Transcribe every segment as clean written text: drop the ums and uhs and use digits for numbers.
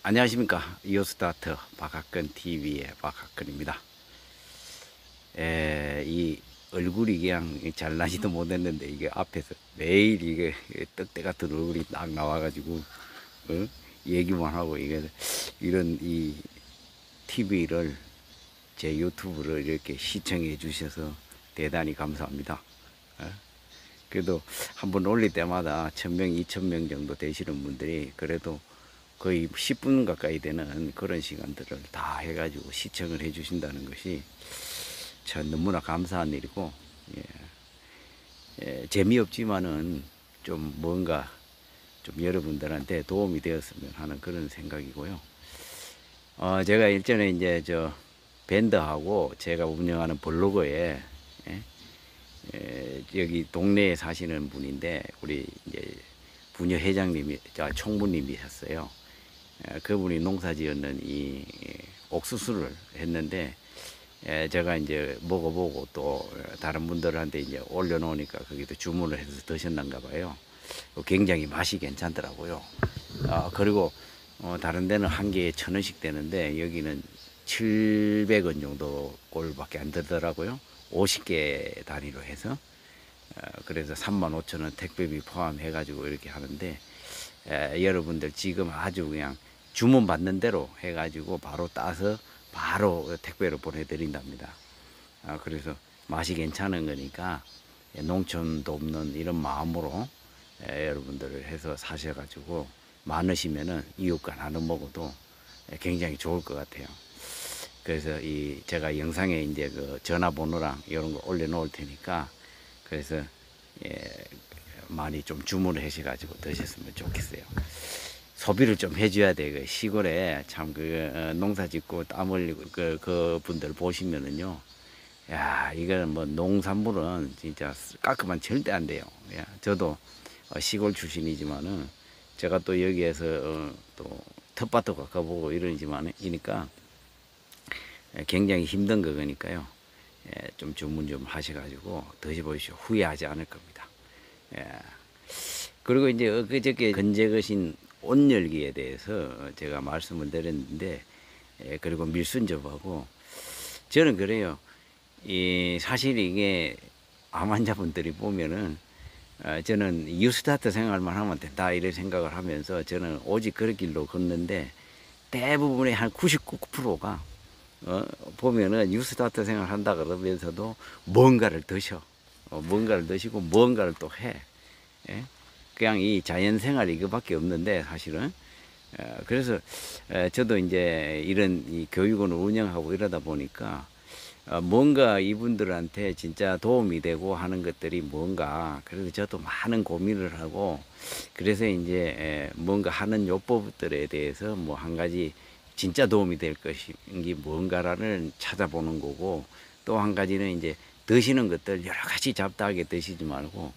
안녕하십니까. 이호스타트 박학근 TV의 박학근입니다. 이 얼굴이 그냥 잘나지도 못했는데 이게 앞에서 매일 이게 떡대 같은 얼굴이 딱 나와가지고 얘기만 하고 이게 이런 이 TV를 제 유튜브를 이렇게 시청해 주셔서 대단히 감사합니다. 그래도 한번 올릴 때마다 1000명, 2000명 정도 되시는 분들이 그래도 거의 10분 가까이 되는 그런 시간들을 다 해가지고 시청을 해주신다는 것이 참 너무나 감사한 일이고, 재미없지만은 좀 뭔가 좀 여러분들한테 도움이 되었으면 하는 그런 생각이고요. 제가 일전에 이제 저 밴드하고 제가 운영하는 블로그에 여기 동네에 사시는 분인데 우리 이제 부녀 회장님이 총무님이셨어요. 그분이 농사지었는 이 옥수수를 했는데 제가 이제 먹어보고 또 다른 분들한테 이제 올려놓으니까 거기도 주문을 해서 드셨는가 봐요. 굉장히 맛이 괜찮더라고요. 그리고 다른 데는 한 개에 1000원씩 되는데 여기는 700원 정도 꼴밖에 안 되더라고요. 50개 단위로 해서. 그래서 35,000원 택배비 포함해가지고 이렇게 하는데 여러분들 지금 아주 그냥 주문 받는 대로 해가지고 바로 따서 바로 택배로 보내드린답니다. 그래서 맛이 괜찮은 거니까 농촌도 없는 이런 마음으로 여러분들 해서 사셔가지고 많으시면은 이웃과 나눠 먹어도 굉장히 좋을 것 같아요. 그래서 제가 영상에 이제 그 전화번호랑 이런 거 올려놓을 테니까 그래서 많이 좀 주문을 하셔가지고 드셨으면 좋겠어요. 소비를 좀 해줘야 돼. 그 시골에 참 농사 짓고 땀 흘리고 그 분들 보시면은요. 야, 이거는 뭐 농산물은 진짜 깎으면 절대 안 돼요. 야, 저도 시골 출신이지만은 제가 또 여기에서 또 텃밭도 가보고 이러니까 굉장히 힘든 거니까요. 좀 주문 좀 하셔가지고 드셔보시오. 후회하지 않을 겁니다. 그리고 이제 엊그저께 건재거신 온열기에 대해서 제가 말씀을 드렸는데, 그리고 밀순접하고 저는 그래요. 사실 이게 암 환자분들이 보면은 저는 뉴스타트 생활만 하면 된다 이런 생각을 하면서 저는 오직 그 길로 걷는데 대부분의 한 99%가 보면은 뉴스타트 생활 한다 그러면서도 뭔가를 드셔. 뭔가를 드시고 뭔가를 또 해. 예? 그냥 이 자연 생활 이거밖에 없는데 사실은. 그래서 저도 이제 이런 이 교육원을 운영하고 이러다 보니까 뭔가 이분들한테 진짜 도움이 되고 하는 것들이 뭔가 그래서 저도 많은 고민을 하고 그래서 이제 뭔가 하는 요법들에 대해서 뭐 한 가지 진짜 도움이 될 것인지 뭔가를 찾아보는 거고 또 한 가지는 이제 드시는 것들 여러 가지 잡다하게 드시지 말고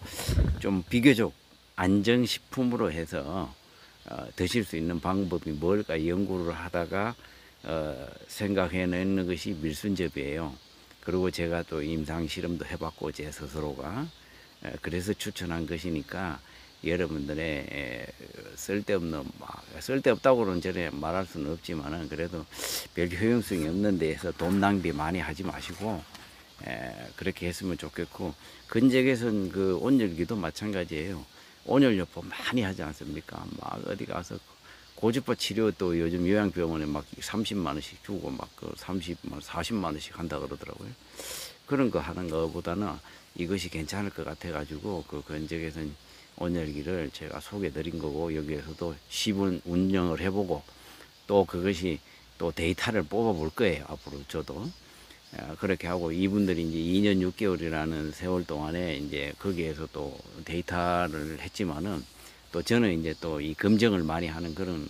좀 비교적 안정식품으로 해서 드실 수 있는 방법이 뭘까 연구를 하다가 생각해내는 것이 밀순접이에요. 그리고 제가 또 임상 실험도 해봤고 제 스스로가 그래서 추천한 것이니까 여러분들의 쓸데없다고는 전에 말할 수는 없지만은 그래도 별 효용성이 없는 데에서 돈 낭비 많이 하지 마시고 그렇게 했으면 좋겠고 건재개선 그 온열기도 마찬가지예요. 온열요법 많이 하지 않습니까? 막 어디 가서 고주파 치료 또 요즘 요양병원에 막 30만 원씩 주고 막 그 30만 40만 원씩 한다 그러더라고요. 그런 거 하는 것보다는 이것이 괜찮을 것 같아 가지고 그 건재개선 온열기를 제가 소개해 드린 거고 여기에서도 10분 운영을 해보고 또 그것이 또 데이터를 뽑아 볼 거예요. 앞으로 저도. 그렇게 하고 이분들이 이제 2년 6개월이라는 세월 동안에 이제 거기에서 또 데이터를 했지만은 또 저는 이제 또 이 검증을 많이 하는 그런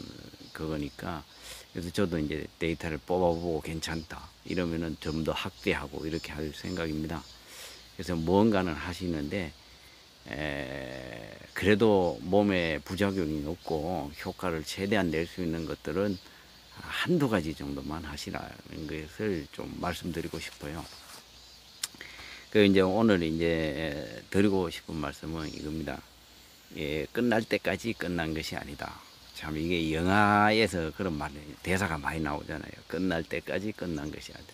그거니까 그래서 저도 이제 데이터를 뽑아보고 괜찮다 이러면은 좀 더 확대하고 이렇게 할 생각입니다. 그래서 무언가는 하시는데 그래도 몸에 부작용이 없고 효과를 최대한 낼 수 있는 것들은 한두 가지 정도만 하시라는 것을 좀 말씀드리고 싶어요. 그 이제 오늘 이제 드리고 싶은 말씀은 이겁니다. 끝날 때까지 끝난 것이 아니다. 참 이게 영화에서 그런 말 대사가 많이 나오잖아요. 끝날 때까지 끝난 것이 아니다.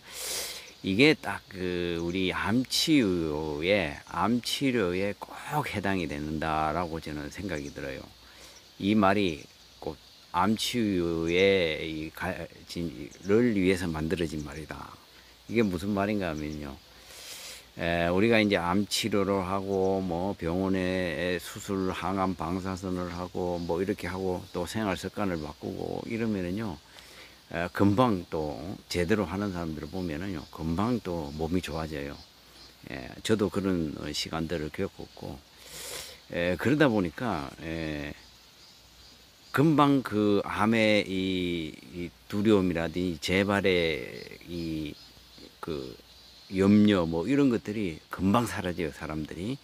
이게 딱 그 우리 암 치료에 꼭 해당이 된다라고 저는 생각이 들어요. 이 말이 꼭 암 치유의 를 위해서 만들어진 말이다. 이게 무슨 말인가 하면요. 우리가 이제 암 치료를 하고 뭐 병원에 수술, 항암 방사선을 하고 뭐 이렇게 하고 또 생활 습관을 바꾸고 이러면은요. 금방 또 제대로 하는 사람들을 보면은요. 금방 또 몸이 좋아져요. 저도 그런 시간들을 겪었고 그러다 보니까 금방 그 암의 이 두려움이라든지 재발의 이 그 염려 뭐 이런 것들이 금방 사라져요. 사람들이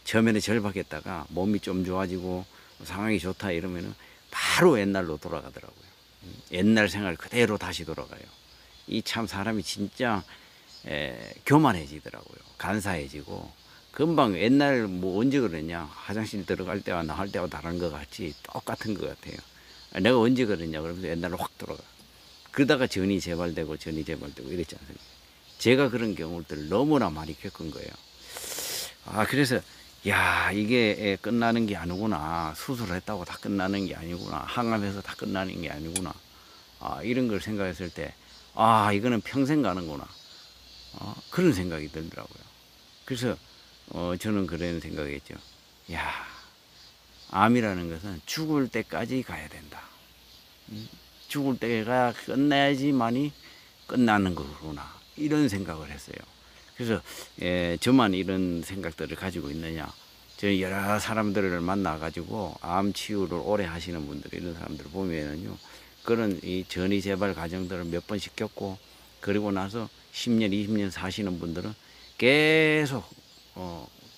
처음에는 절박했다가 몸이 좀 좋아지고 상황이 좋다 이러면은 바로 옛날로 돌아가더라고요. 옛날 생활 그대로 다시 돌아가요. 이 참 사람이 진짜 교만해지더라고요. 간사해지고 금방 옛날 뭐 언제 그랬냐 화장실 들어갈 때와 나갈 때와 다른 것 같이 똑같은 것 같아요. 내가 언제 그랬냐 그러면서 옛날로 확 돌아가. 그러다가 전이 재발되고 이랬지 않습니까? 제가 그런 경우들을 너무나 많이 겪은 거예요. 그래서 야 이게 끝나는 게 아니구나. 수술했다고 다 끝나는 게 아니구나. 항암해서 다 끝나는 게 아니구나. 이런 걸 생각했을 때 이거는 평생 가는구나. 그런 생각이 들더라고요. 그래서 저는 그런 생각했죠. 야 암이라는 것은 죽을 때까지 가야 된다. 죽을 때가 끝나야지만이 끝나는 거구나. 이런 생각을 했어요. 그래서 저만 이런 생각들을 가지고 있느냐. 저는 여러 사람들을 만나가지고 암 치유를 오래 하시는 분들 이런 사람들을 보면은요. 그런 이 전이 재발 과정들을 몇 번씩 겪고 그리고 나서 10년, 20년 사시는 분들은 계속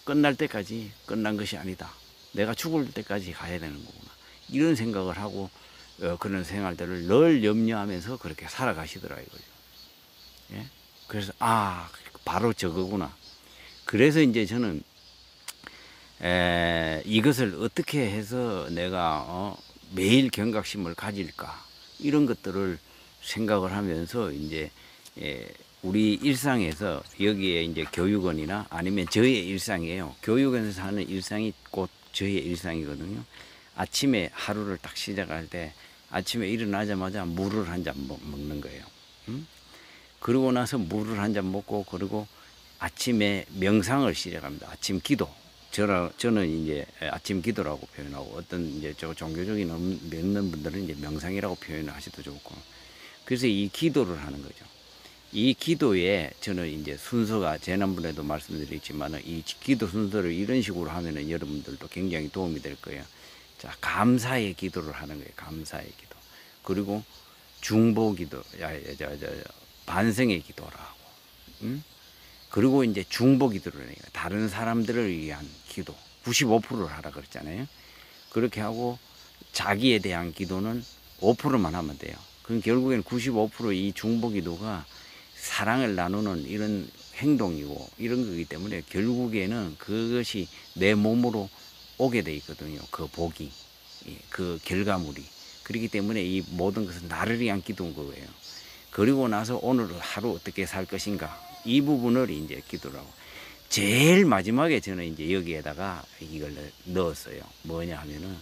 끝날 때까지 끝난 것이 아니다. 내가 죽을 때까지 가야 되는 거구나. 이런 생각을 하고 그런 생활들을 늘 염려하면서 그렇게 살아가시더라 이거죠. 예? 그래서 바로 저거구나. 그래서 이제 저는 이것을 어떻게 해서 내가 매일 경각심을 가질까 이런 것들을 생각을 하면서 이제 우리 일상에서 여기에 이제 교육원이나 아니면 저의 일상이에요. 교육원에서 하는 일상이 곧 저의 일상이거든요. 아침에 하루를 딱 시작할 때 아침에 일어나자마자 물을 한 잔 먹는 거예요. 그러고 나서 물을 한 잔 먹고 그리고 아침에 명상을 시작합니다. 아침 기도. 저는 이제 아침 기도라고 표현하고 어떤 이제 종교적인 믿는 분들은 이제 명상이라고 표현을 하셔도 좋고. 그래서 이 기도를 하는 거죠. 이 기도에 저는 이제 순서가 지난번에도 말씀드렸지만 이 기도 순서를 이런 식으로 하면은 여러분들도 굉장히 도움이 될 거예요. 자, 감사의 기도를 하는 거예요. 감사의 기도. 그리고 중보 기도, 반성의 기도를 하고, 그리고 이제 중보 기도를 해요. 다른 사람들을 위한 기도. 95%를 하라 그랬잖아요. 그렇게 하고 자기에 대한 기도는 5%만 하면 돼요. 그럼 결국에는 95%이 중보 기도가 사랑을 나누는 이런 행동이고 이런 거기 때문에 결국에는 그것이 내 몸으로 오게 돼 있거든요. 그 복이, 그 결과물이. 그렇기 때문에 이 모든 것은 나를 위한 기도인 거예요. 그리고 나서 오늘 하루 어떻게 살 것인가 이 부분을 이제 기도라고. 제일 마지막에 저는 이제 여기에다가 이걸 넣었어요. 뭐냐 하면은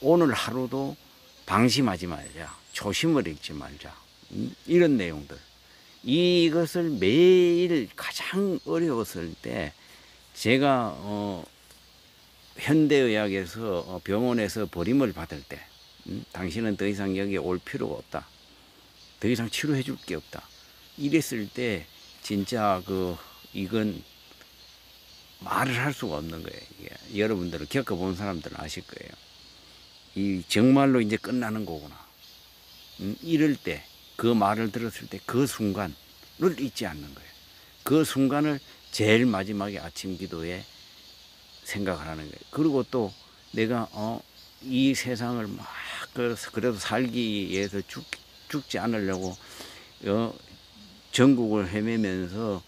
오늘 하루도 방심하지 말자, 초심을 잃지 말자, 이런 내용들. 이것을 매일 가장 어려웠을 때 제가 현대의학에서 병원에서 버림을 받을 때 당신은 더 이상 여기에 올 필요가 없다. 더 이상 치료해 줄 게 없다. 이랬을 때 진짜 이건 말을 할 수가 없는 거예요. 이게. 여러분들은 겪어본 사람들은 아실 거예요. 이 정말로 이제 끝나는 거구나. 이럴 때 그 말을 들었을 때 그 순간을 잊지 않는 거예요. 그 순간을 제일 마지막에 아침 기도에 생각을 하는 거예요. 그리고 또 내가 이 세상을 막 그래도 살기 위해서 죽지 않으려고 전국을 헤매면서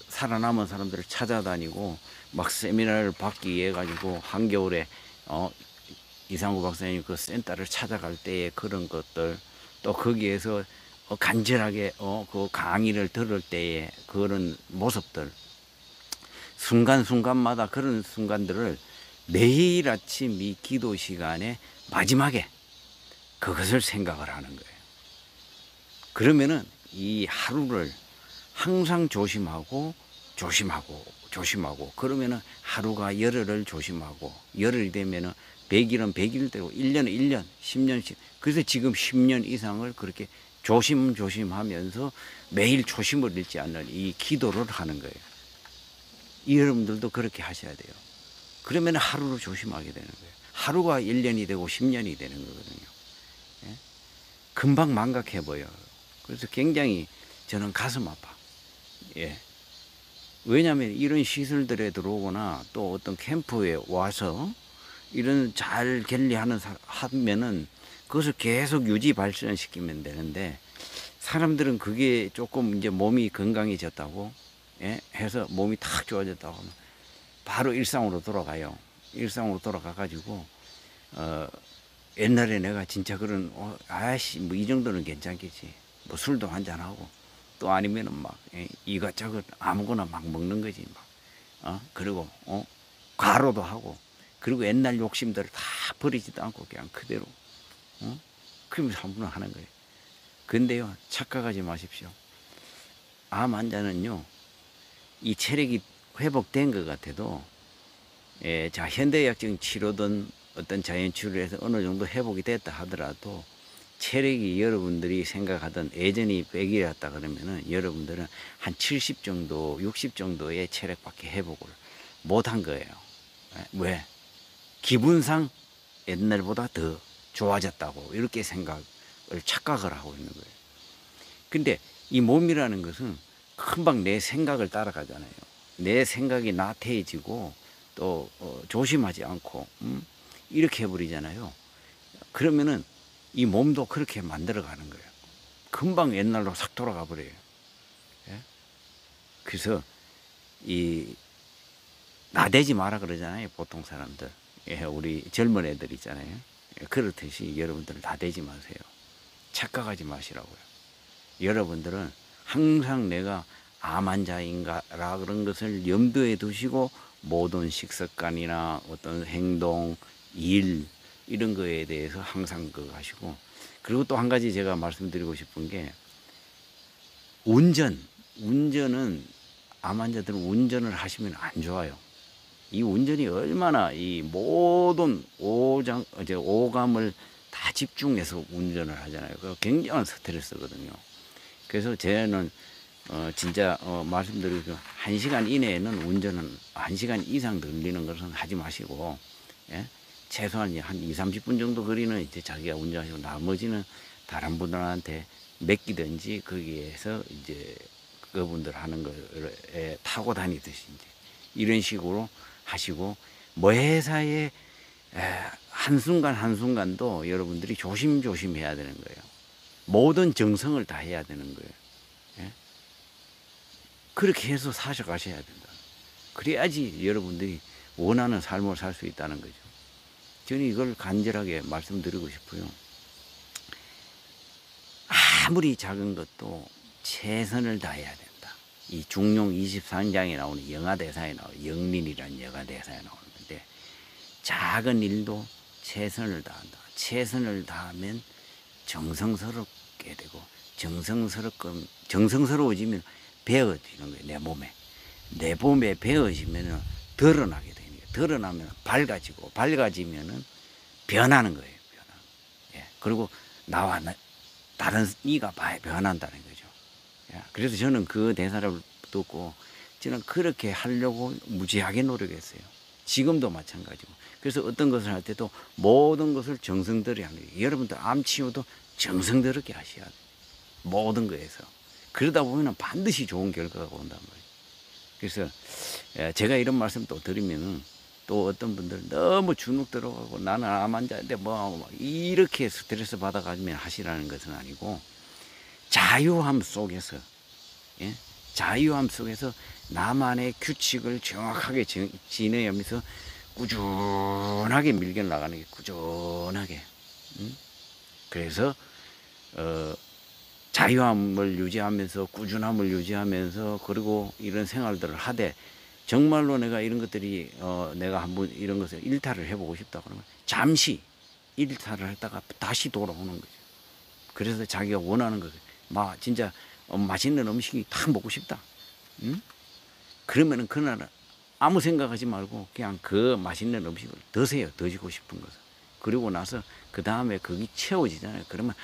살아남은 사람들을 찾아다니고 막 세미나를 받기 위해 가지고 한겨울에 이상구 박사님 그 센터를 찾아갈 때의 그런 것들, 또 거기에서 간절하게 그 강의를 들을 때의 그런 모습들, 순간순간마다 그런 순간들을 매일 아침 이 기도 시간에 마지막에 그것을 생각을 하는 거예요. 그러면은 이 하루를 항상 조심하고 그러면은 하루가 열흘을 조심하고, 열흘이 되면은 100일은 100일 되고 1년은 1년, 10년씩. 그래서 지금 10년 이상을 그렇게 조심하면서 매일 초심을 잃지 않는 이 기도를 하는 거예요. 여러분들도 그렇게 하셔야 돼요. 그러면 하루를 조심하게 되는 거예요. 하루가 1년이 되고 10년이 되는 거거든요. 예? 금방 망각해 보여요. 그래서 굉장히 저는 가슴 아파. 예. 왜냐하면 이런 시설들에 들어오거나 또 어떤 캠프에 와서 이런 잘 갤리하는 하면은 그것을 계속 유지 발전시키면 되는데, 사람들은 그게 조금 이제 몸이 건강해졌다고 해서 몸이 탁 좋아졌다고 하면 바로 일상으로 돌아가요. 일상으로 돌아가 가지고 옛날에 내가 진짜 그런 아씨 뭐 이 정도는 괜찮겠지, 뭐 술도 한잔 하고, 또 아니면은 막 이것저것 아무거나 막 먹는 거지 막 그리고 과로도 하고, 그리고 옛날 욕심들을 다 버리지도 않고 그냥 그대로 그러면서 한 번은 하는 거예요. 근데요, 착각하지 마십시오. 암 환자는요, 이 체력이 회복된 것 같아도 자 현대의학적인 치료든 어떤 자연치료에서 어느 정도 회복이 됐다 하더라도 체력이 여러분들이 생각하던 예전이 100이었다 그러면은 여러분들은 한 70 정도, 60 정도의 체력밖에 회복을 못한 거예요. 왜? 기분상 옛날보다 더 좋아졌다고 이렇게 착각을 하고 있는 거예요. 근데 이 몸이라는 것은 금방 내 생각을 따라가잖아요. 내 생각이 나태해지고 또 조심하지 않고 이렇게 해버리잖아요. 그러면은 이 몸도 그렇게 만들어가는 거예요. 금방 옛날로 싹 돌아가 버려요. 예? 그래서 이 나대지 마라 그러잖아요, 보통 사람들. 우리 젊은 애들 있잖아요. 그렇듯이 여러분들 나대지 마세요. 착각하지 마시라고요. 여러분들은 항상 내가 암 환자인가라 그런 것을 염두에 두시고 모든 식습관이나 어떤 행동, 일 이런 거에 대해서 항상 그거 하시고, 그리고 또 한 가지 제가 말씀드리고 싶은 게 운전은 암 환자들은 운전을 하시면 안 좋아요. 이 운전이 얼마나 이 모든 오감을 다 집중해서 운전을 하잖아요. 그 굉장한 스트레스거든요. 그래서 저는 진짜 말씀드리고 1시간 이내에는 운전은 1시간 이상 걸리는 것은 하지 마시고, 예? 최소한 한 20-30분 정도 거리는 이제 자기가 운전하시고 나머지는 다른 분들한테 맡기든지 거기에서 이제 그분들 하는 거에 타고 다니듯이 이제 이런 식으로 하시고, 매사에 한순간 한순간도 여러분들이 조심해야 되는 거예요. 모든 정성을 다 해야 되는 거예요. 예? 그렇게 해서 사셔가셔야 된다. 그래야지 여러분들이 원하는 삶을 살 수 있다는 거죠. 저는 이걸 간절하게 말씀드리고 싶어요. 아무리 작은 것도 최선을 다해야 된다. 이 중용 24장에 나오는 영화대사에 나오는 영린이라는 영화대사에 나오는데, 작은 일도 최선을 다한다. 최선을 다하면 정성스럽게 되고, 정성스러워지면 배어지는 거예요. 내 몸에 배어지면 드러나게 되는 거예요. 드러나면 밝아지면은 변하는 거예요. 예. 그리고 나와 다른 이가 변한다는 거죠. 예. 그래서 저는 그 대사를 듣고 저는 그렇게 하려고 무지하게 노력했어요. 지금도 마찬가지고. 그래서 어떤 것을 할 때도 모든 것을 정성들여 하는 거예요. 여러분들 암 치료도 정성스럽게 하셔야 돼요. 모든 거에서. 그러다 보면 반드시 좋은 결과가 온단 말이에요. 그래서 제가 이런 말씀 또 드리면은 또 어떤 분들 너무 주눅 들어가고 나는 암 환자인데 뭐 이렇게 스트레스 받아가지면 하시라는 것은 아니고, 자유함 속에서, 예? 자유함 속에서 나만의 규칙을 정확하게 지내면서 꾸준하게 밀겨 나가는 게 꾸준하게. 그래서 자유함을 유지하면서 꾸준함을 유지하면서 그리고 이런 생활들을 하되 정말로 내가 이런 것들이 내가 한번 이런 것을 일탈을 해보고 싶다 그러면 잠시 일탈을 했다가 다시 돌아오는 거죠. 그래서 자기가 원하는 것을 막 진짜 맛있는 음식이 딱 먹고 싶다. 그러면은 그날은 아무 생각하지 말고 그냥 그 맛있는 음식을 드세요. 드시고 싶은 것을. 그리고 나서 그 다음에 거기 채워지잖아요. 그러면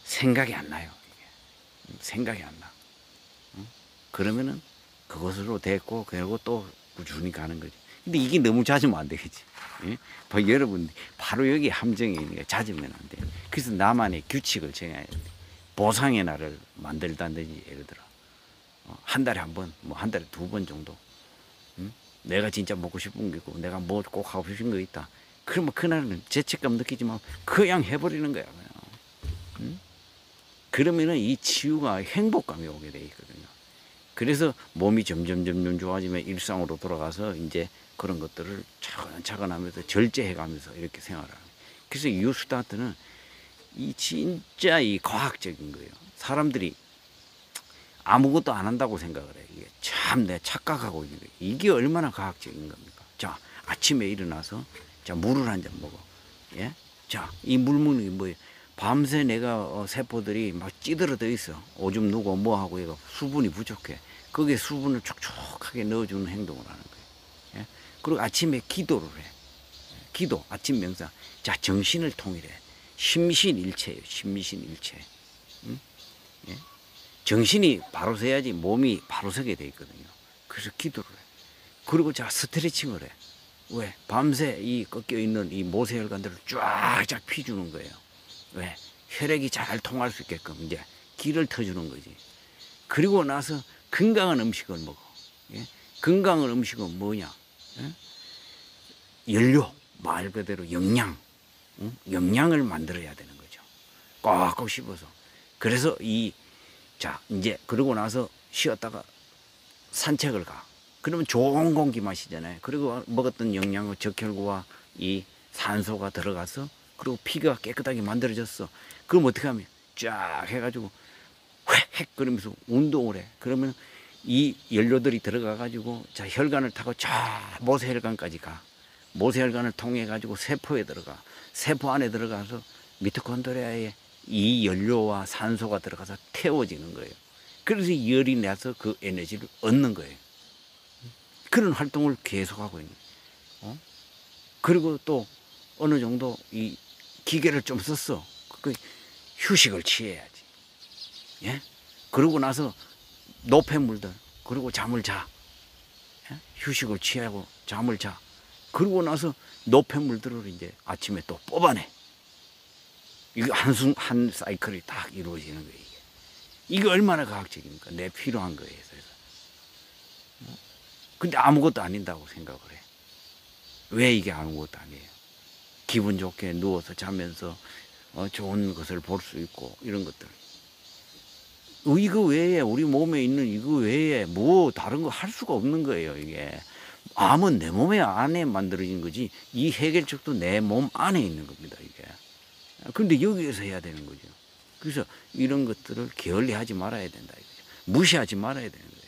생각이 안 나요. 이게. 생각이 안 나. 그러면은 그것으로 됐고 그리고 또 꾸준히 가는 거지. 근데 이게 너무 잦으면 안 되겠지. 예? 여러분 바로 여기 함정이 있는 게 잦으면 안 돼. 그래서 나만의 규칙을 정해야 돼. 보상의 날을 만들다든지 예를 들어 한 달에 한 번, 뭐 한 달에 2번 정도. 내가 진짜 먹고 싶은 게 있고 내가 뭐 꼭 하고 싶은 거 있다. 그러면 그날은 죄책감 느끼지 말고 그냥 해버리는 거야. 그냥. 그러면은 이 치유가 행복감이 오게 돼 있거든요. 그래서 몸이 점점 좋아지면 일상으로 돌아가서 이제 그런 것들을 차근차근 하면서 절제해 가면서 이렇게 생활을 하는. 그래서 뉴스타트는 이 진짜 이 과학적인 거예요. 사람들이 아무것도 안 한다고 생각을 해. 이게 참 내 착각하고 있는 거예요. 이게 얼마나 과학적인 겁니까? 자, 아침에 일어나서 자, 물을 한 잔 먹어. 예? 자, 이 물 먹는 게 뭐예요? 밤새 내가 세포들이 막 찌들어져 있어. 오줌 누고 뭐 하고 이거 수분이 부족해. 거기에 수분을 촉촉하게 넣어주는 행동을 하는 거예요. 예? 그리고 아침에 기도를 해. 기도, 아침 명상. 자, 정신을 통일해. 심신일체예요. 심신일체. 응? 예? 정신이 바로 서야지 몸이 바로 서게 돼 있거든요. 그래서 기도를 해. 그리고 자, 스트레칭을 해. 왜? 밤새 이 꺾여 있는 이 모세혈관들을 쫙쫙 피주는 거예요. 왜? 혈액이 잘 통할 수 있게끔 이제 길을 터주는 거지. 그리고 나서 건강한 음식을 먹어. 예? 건강한 음식은 뭐냐? 예? 연료, 말 그대로 영양, 응? 영양을 만들어야 되는 거죠. 꽉꽉 씹어서. 그래서 자, 이제 그러고 나서 쉬었다가 산책을 가. 그러면 좋은 공기 마시잖아요. 그리고 먹었던 영양의 적혈구와 이 산소가 들어가서 그리고 피가 깨끗하게 만들어졌어. 그럼 어떻게 하면 쫙 해가지고 획획 그러면서 운동을 해. 그러면 이 연료들이 들어가 가지고 자, 혈관을 타고 쫙 모세혈관까지 가. 모세혈관을 통해 가지고 세포에 들어가. 세포 안에 들어가서 미토콘드리아에 이 연료와 산소가 들어가서 태워지는 거예요. 그래서 열이 나서 그 에너지를 얻는 거예요. 그런 활동을 계속하고 있는 거예요. 그리고 또 어느 정도 이 기계를 좀 썼어. 그 휴식을 취해야지. 예? 그러고 나서 노폐물들, 그리고 잠을 자. 예? 휴식을 취하고 잠을 자. 그러고 나서 노폐물들을 이제 아침에 또 뽑아내. 이게 한 사이클이 딱 이루어지는 거예요. 이게 얼마나 과학적입니까? 내 필요한 거에 있어서. 근데 아무것도 아닌다고 생각을 해. 왜 이게 아무것도 아니에요? 기분 좋게 누워서 자면서 좋은 것을 볼 수 있고 이런 것들. 이거 외에 우리 몸에 있는 이거 외에 뭐 다른 거 할 수가 없는 거예요. 이게 암은 내 몸에 안에 만들어진 거지 이 해결책도 내 몸 안에 있는 겁니다. 이게. 근데 여기에서 해야 되는 거죠. 그래서 이런 것들을 게을리하지 말아야 된다. 이거죠. 무시하지 말아야 되는 거예요.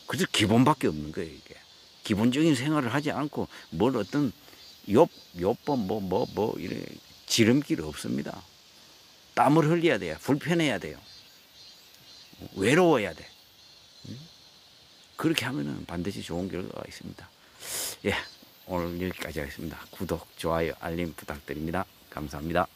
그래서 기본밖에 없는 거예요. 이게 기본적인 생활을 하지 않고 뭘 어떤 요법 이런 지름길 없습니다. 땀을 흘려야 돼요. 불편해야 돼요. 외로워야 돼. 그렇게 하면은 반드시 좋은 결과가 있습니다. 예, 오늘 여기까지 하겠습니다. 구독, 좋아요, 알림 부탁드립니다. 감사합니다.